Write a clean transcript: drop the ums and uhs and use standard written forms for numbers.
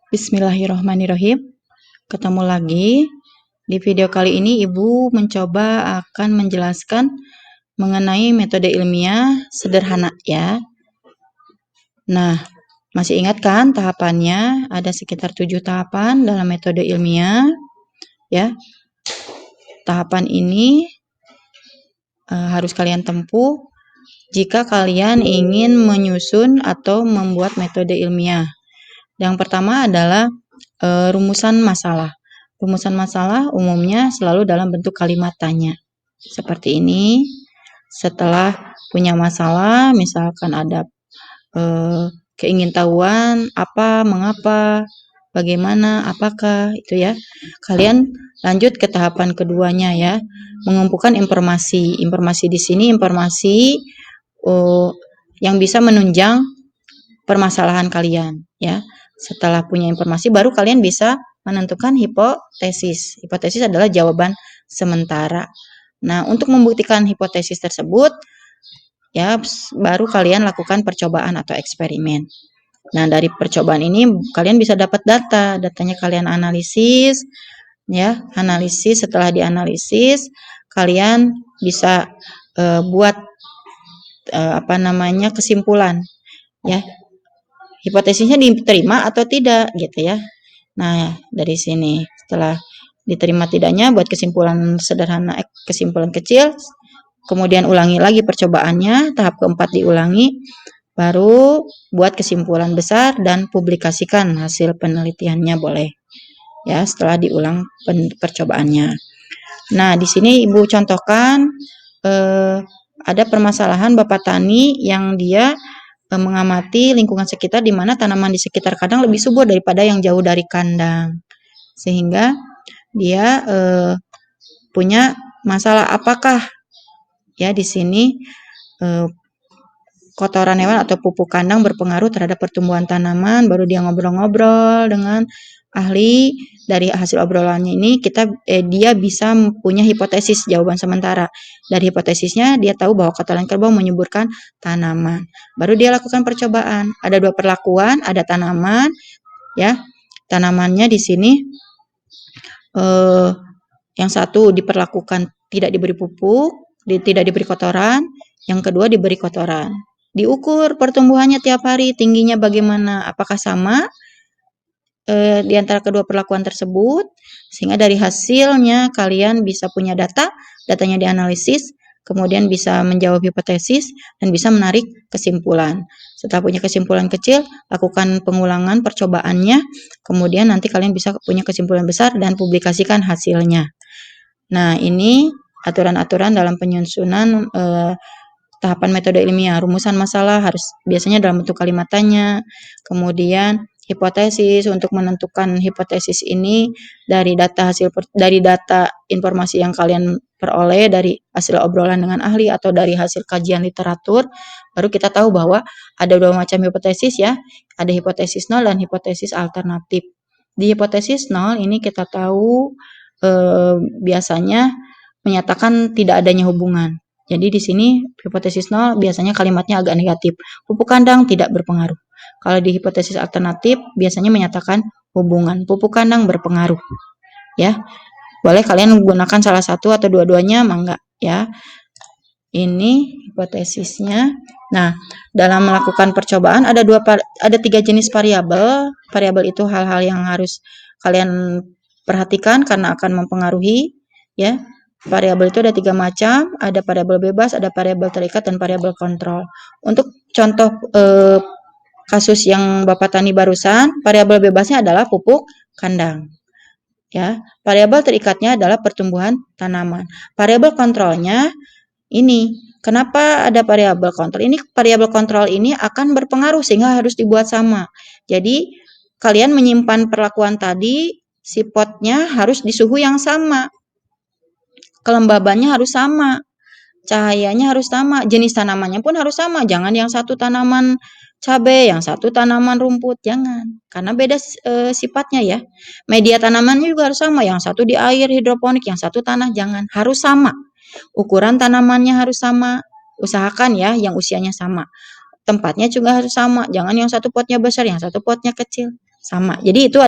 Bismillahirrahmanirrahim. Ketemu lagi. Di video kali ini Ibu mencoba akan menjelaskan mengenai metode ilmiah sederhana ya. Nah, masih ingat kan tahapannya? Ada sekitar 7 tahapan dalam metode ilmiah ya. Tahapan ini harus kalian tempuh jika kalian ingin menyusun atau membuat metode ilmiah. Yang pertama adalah rumusan masalah. Rumusan masalah umumnya selalu dalam bentuk kalimat tanya. Seperti ini. Setelah punya masalah, misalkan ada keingintahuan, apa, mengapa, bagaimana, apakah, itu ya. Kalian lanjut ke tahapan keduanya ya. Mengumpulkan informasi. Informasi di sini informasi yang bisa menunjang permasalahan kalian ya. Setelah punya informasi baru kalian bisa menentukan hipotesis. Hipotesis adalah jawaban sementara. Nah, untuk membuktikan hipotesis tersebut ya baru kalian lakukan percobaan atau eksperimen. Nah, dari percobaan ini kalian bisa dapat data. Datanya kalian analisis ya. Analisis, setelah dianalisis kalian bisa buat kesimpulan ya. Hipotesisnya diterima atau tidak gitu ya. Nah, dari sini setelah diterima tidaknya buat kesimpulan sederhana, kesimpulan kecil, kemudian ulangi lagi percobaannya, tahap keempat diulangi, baru buat kesimpulan besar dan publikasikan hasil penelitiannya boleh. Ya, setelah diulang percobaannya. Nah, di sini Ibu contohkan ada permasalahan Bapak Tani yang dia mengamati lingkungan sekitar di mana tanaman di sekitar kandang lebih subur daripada yang jauh dari kandang. Sehingga dia punya masalah apakah ya di sini kotoran hewan atau pupuk kandang berpengaruh terhadap pertumbuhan tanaman. Baru dia ngobrol-ngobrol dengan ahli. Dari hasil obrolannya ini dia bisa punya hipotesis jawaban sementara. Dari hipotesisnya dia tahu bahwa kotoran kerbau menyuburkan tanaman. Baru dia lakukan percobaan. Ada 2 perlakuan, ada tanaman ya. Tanamannya di sini yang satu diperlakukan tidak diberi pupuk, tidak diberi kotoran, yang kedua diberi kotoran. Diukur pertumbuhannya tiap hari, tingginya bagaimana, apakah sama di antara kedua perlakuan tersebut, sehingga dari hasilnya kalian bisa punya datanya dianalisis, kemudian bisa menjawab hipotesis, dan bisa menarik kesimpulan. Setelah punya kesimpulan kecil, lakukan pengulangan percobaannya, kemudian nanti kalian bisa punya kesimpulan besar dan publikasikan hasilnya. Nah, ini aturan-aturan dalam penyusunan tahapan metode ilmiah. Rumusan masalah harus biasanya dalam bentuk kalimat tanya, kemudian hipotesis. Untuk menentukan hipotesis ini dari data informasi yang kalian peroleh dari hasil obrolan dengan ahli atau dari hasil kajian literatur, baru kita tahu bahwa ada 2 macam hipotesis ya. Ada hipotesis nol dan hipotesis alternatif. Di hipotesis nol ini kita tahu biasanya menyatakan tidak adanya hubungan. Jadi di sini hipotesis nol biasanya kalimatnya agak negatif. Pupuk kandang tidak berpengaruh. Kalau di hipotesis alternatif biasanya menyatakan hubungan. Pupuk kandang berpengaruh. Ya. Boleh kalian menggunakan salah satu atau dua-duanya, mangga ya. Ini hipotesisnya. Nah, dalam melakukan percobaan ada 3 jenis variabel. Variabel itu hal-hal yang harus kalian perhatikan karena akan mempengaruhi ya. Variabel itu ada 3 macam, ada variabel bebas, ada variabel terikat, dan variabel kontrol. Untuk contoh kasus yang Bapak Tani barusan, variabel bebasnya adalah pupuk kandang. Ya, variabel terikatnya adalah pertumbuhan tanaman. Variabel kontrolnya ini, kenapa ada variabel kontrol? Ini variabel kontrol ini akan berpengaruh sehingga harus dibuat sama. Jadi, kalian menyimpan perlakuan tadi, si potnya harus di suhu yang sama. Kelembabannya harus sama. Cahayanya harus sama. Jenis tanamannya pun harus sama. Jangan yang satu tanaman cabai, yang satu tanaman rumput. Jangan. Karena beda sifatnya ya. Media tanamannya juga harus sama. Yang satu di air hidroponik, yang satu tanah. Jangan. Harus sama. Ukuran tanamannya harus sama. Usahakan ya yang usianya sama. Tempatnya juga harus sama. Jangan yang satu potnya besar, yang satu potnya kecil. sama. Jadi itu